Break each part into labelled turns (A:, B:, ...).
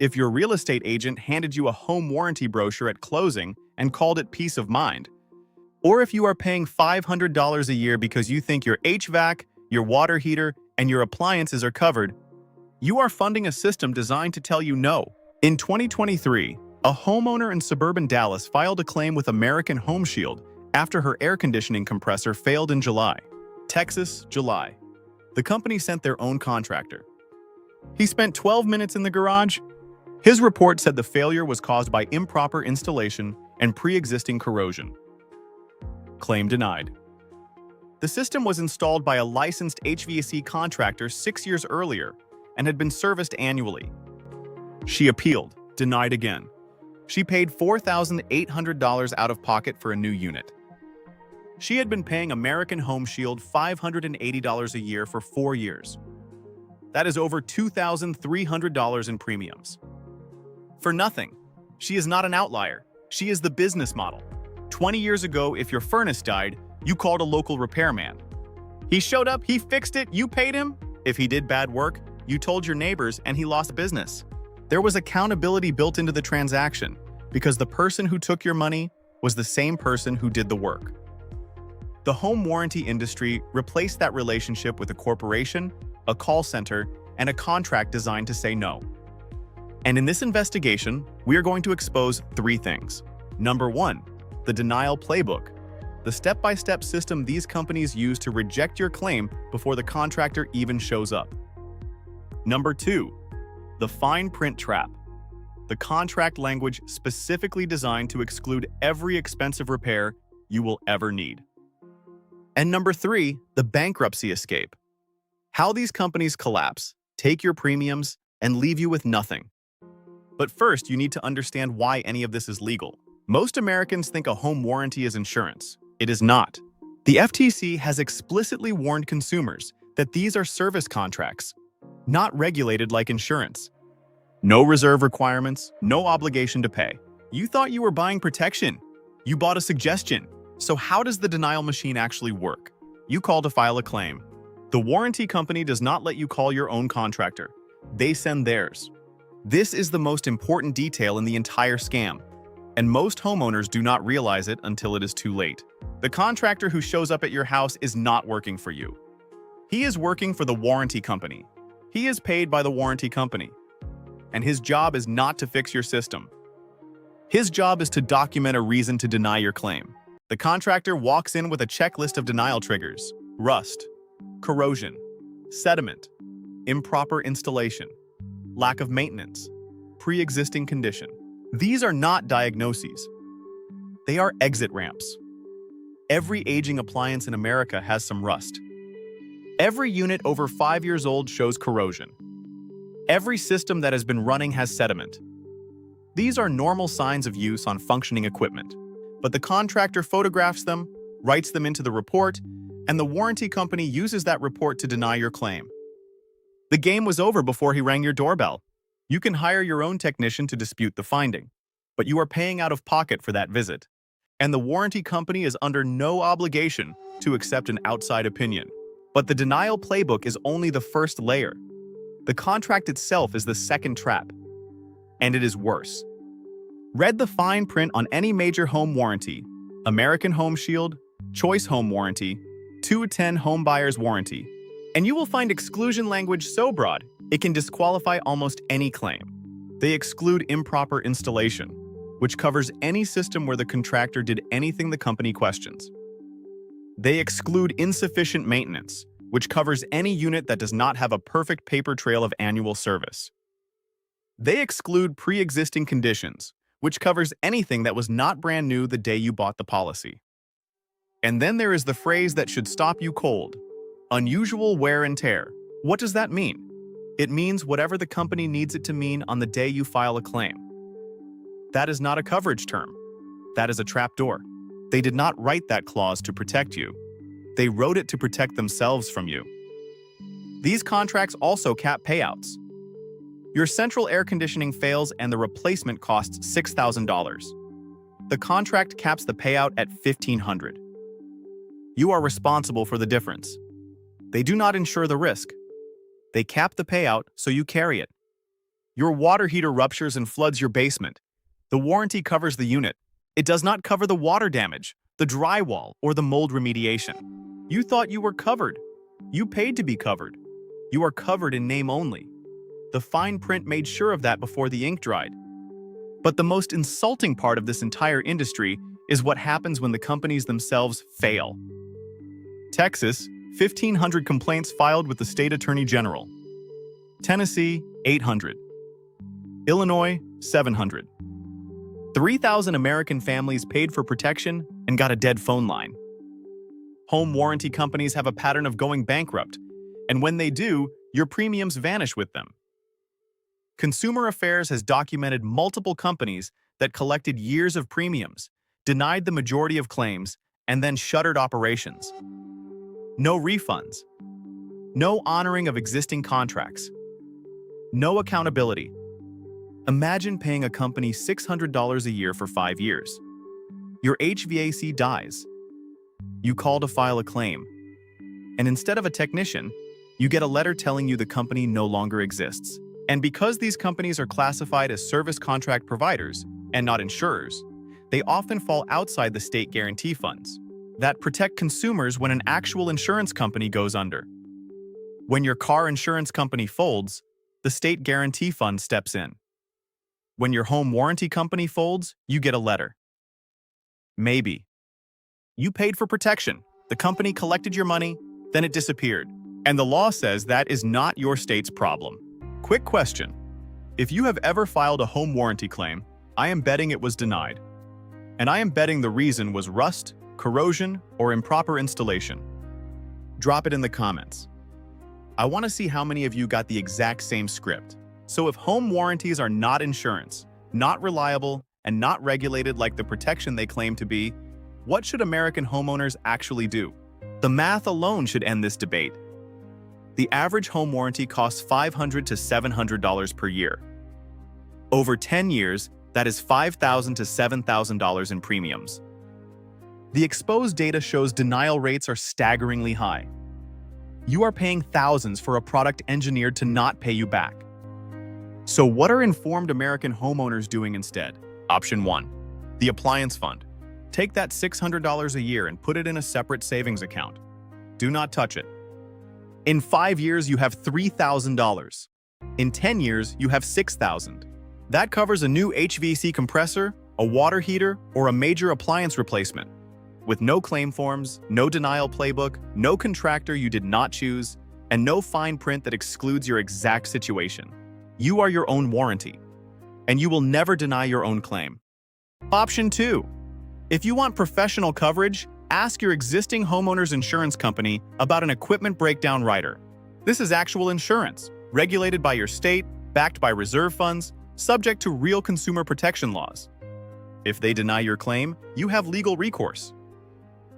A: if your real estate agent handed you a home warranty brochure at closing and called it peace of mind. Or if you are paying $500 a year because you think your HVAC, your water heater, and your appliances are covered, you are funding a system designed to tell you no. In 2023, a homeowner in suburban Dallas filed a claim with American Home Shield after her air conditioning compressor failed in July. Texas, July. The company sent their own contractor. He spent 12 minutes in the garage. His report said the failure was caused by improper installation and pre-existing corrosion. Claim denied. The system was installed by a licensed HVAC contractor 6 years earlier and had been serviced annually. She appealed, denied again. She paid $4,800 out of pocket for a new unit. She had been paying American Home Shield $580 a year for 4 years. That is over $2,300 in premiums. For nothing. She is not an outlier. She is the business model. 20 years ago, if your furnace died, you called a local repairman. He showed up, he fixed it, you paid him. If he did bad work, you told your neighbors and he lost business. There was accountability built into the transaction because the person who took your money was the same person who did the work. The home warranty industry replaced that relationship with a corporation, a call center, and a contract designed to say no. And in this investigation, we are going to expose 3 things. Number 1, the denial playbook, the step-by-step system these companies use to reject your claim before the contractor even shows up. Number 2, the fine print trap, the contract language specifically designed to exclude every expensive repair you will ever need. And number 3, the bankruptcy escape, how these companies collapse, take your premiums, and leave you with nothing. But first, you need to understand why any of this is legal. Most Americans think a home warranty is insurance. It is not. The FTC has explicitly warned consumers that these are service contracts, not regulated like insurance. No reserve requirements, no obligation to pay. You thought you were buying protection. You bought a suggestion. So how does the denial machine actually work? You call to file a claim. The warranty company does not let you call your own contractor. They send theirs. This is the most important detail in the entire scam, and most homeowners do not realize it until it is too late. The contractor who shows up at your house is not working for you. He is working for the warranty company. He is paid by the warranty company, and his job is not to fix your system. His job is to document a reason to deny your claim. The contractor walks in with a checklist of denial triggers: rust, corrosion, sediment, improper installation, lack of maintenance, pre-existing condition. These are not diagnoses. They are exit ramps. Every aging appliance in America has some rust. Every unit over 5 years old shows corrosion. Every system that has been running has sediment. These are normal signs of use on functioning equipment, but the contractor photographs them, writes them into the report, and the warranty company uses that report to deny your claim. The game was over before he rang your doorbell. You can hire your own technician to dispute the finding, but you are paying out of pocket for that visit, and the warranty company is under no obligation to accept an outside opinion. But the denial playbook is only the first layer. The contract itself is the second trap, and it is worse. Read the fine print on any major home warranty: American Home Shield, Choice Home Warranty, 2-10 Home Buyer's Warranty, and you will find exclusion language so broad it can disqualify almost any claim. They exclude improper installation, which covers any system where the contractor did anything the company questions. They exclude insufficient maintenance, which covers any unit that does not have a perfect paper trail of annual service. They exclude pre-existing conditions, which covers anything that was not brand new the day you bought the policy. And then there is the phrase that should stop you cold: unusual wear and tear. What does that mean? It means whatever the company needs it to mean on the day you file a claim. That is not a coverage term. That is a trapdoor. They did not write that clause to protect you. They wrote it to protect themselves from you. These contracts also cap payouts. Your central air conditioning fails and the replacement costs $6,000. The contract caps the payout at $1,500. You are responsible for the difference. They do not insure the risk. They cap the payout so you carry it. Your water heater ruptures and floods your basement. The warranty covers the unit. It does not cover the water damage, the drywall, or the mold remediation. You thought you were covered. You paid to be covered. You are covered in name only. The fine print made sure of that before the ink dried. But the most insulting part of this entire industry is what happens when the companies themselves fail. Texas, 1,500 complaints filed with the state attorney general. Tennessee, 800. Illinois, 700. 3,000 American families paid for protection and got a dead phone line. Home warranty companies have a pattern of going bankrupt, and when they do, your premiums vanish with them. Consumer Affairs has documented multiple companies that collected years of premiums, denied the majority of claims, and then shuttered operations. No refunds. No honoring of existing contracts. No accountability. Imagine paying a company $600 a year for 5 years. Your HVAC dies. You call to file a claim. And instead of a technician, you get a letter telling you the company no longer exists. And because these companies are classified as service contract providers and not insurers, they often fall outside the state guarantee funds that protect consumers when an actual insurance company goes under. When your car insurance company folds, the state guarantee fund steps in. When your home warranty company folds, you get a letter. Maybe. You paid for protection, the company collected your money, then it disappeared. And the law says that is not your state's problem. Quick question. If you have ever filed a home warranty claim, I am betting it was denied. And I am betting the reason was rust, corrosion, or improper installation. Drop it in the comments. I want to see how many of you got the exact same script. So if home warranties are not insurance, not reliable, and not regulated like the protection they claim to be, what should American homeowners actually do? The math alone should end this debate. The average home warranty costs $500 to $700 per year. Over 10 years, that is $5,000 to $7,000 in premiums. The exposed data shows denial rates are staggeringly high. You are paying thousands for a product engineered to not pay you back. So what are informed American homeowners doing instead? Option 1. The appliance fund. Take that $600 a year and put it in a separate savings account. Do not touch it. In 5 years, you have $3,000. In 10 years, you have $6,000. That covers a new HVAC compressor, a water heater, or a major appliance replacement. With no claim forms, no denial playbook, no contractor you did not choose, and no fine print that excludes your exact situation. You are your own warranty, and you will never deny your own claim. Option 2. If you want professional coverage, ask your existing homeowner's insurance company about an equipment breakdown rider. This is actual insurance, regulated by your state, backed by reserve funds, subject to real consumer protection laws. If they deny your claim, you have legal recourse.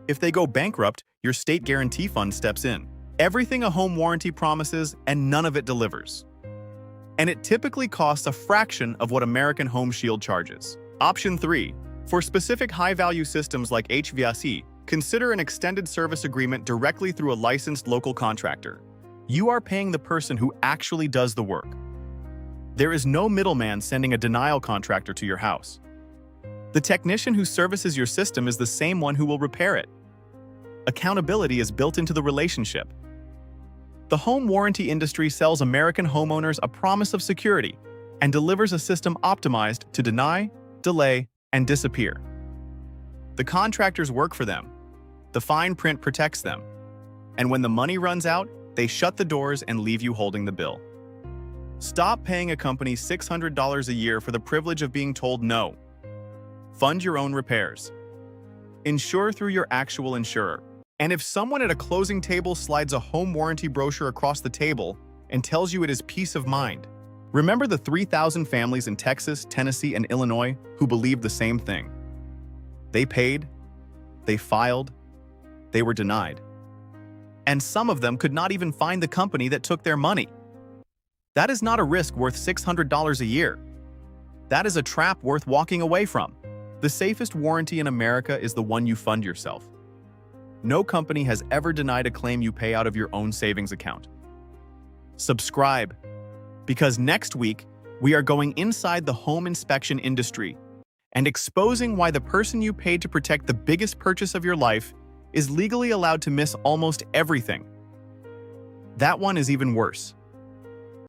A: If they go bankrupt, your state guarantee fund steps in. Everything a home warranty promises, and none of it delivers. And it typically costs a fraction of what American Home Shield charges. Option 3. For specific high-value systems like HVAC, consider an extended service agreement directly through a licensed local contractor. You are paying the person who actually does the work. There is no middleman sending a denial contractor to your house. The technician who services your system is the same one who will repair it. Accountability is built into the relationship. The home warranty industry sells American homeowners a promise of security and delivers a system optimized to deny, delay, and disappear. The contractors work for them. The fine print protects them. And when the money runs out, they shut the doors and leave you holding the bill. Stop paying a company $600 a year for the privilege of being told no. Fund your own repairs. Insure through your actual insurer. And if someone at a closing table slides a home warranty brochure across the table and tells you it is peace of mind, remember the 3,000 families in Texas, Tennessee, and Illinois who believed the same thing. They paid, they filed, they were denied. And some of them could not even find the company that took their money. That is not a risk worth $600 a year. That is a trap worth walking away from. The safest warranty in America is the one you fund yourself. No company has ever denied a claim you pay out of your own savings account. Subscribe, because next week, We are going inside the home inspection industry and exposing why the person you paid to protect the biggest purchase of your life is legally allowed to miss almost everything. That one is even worse.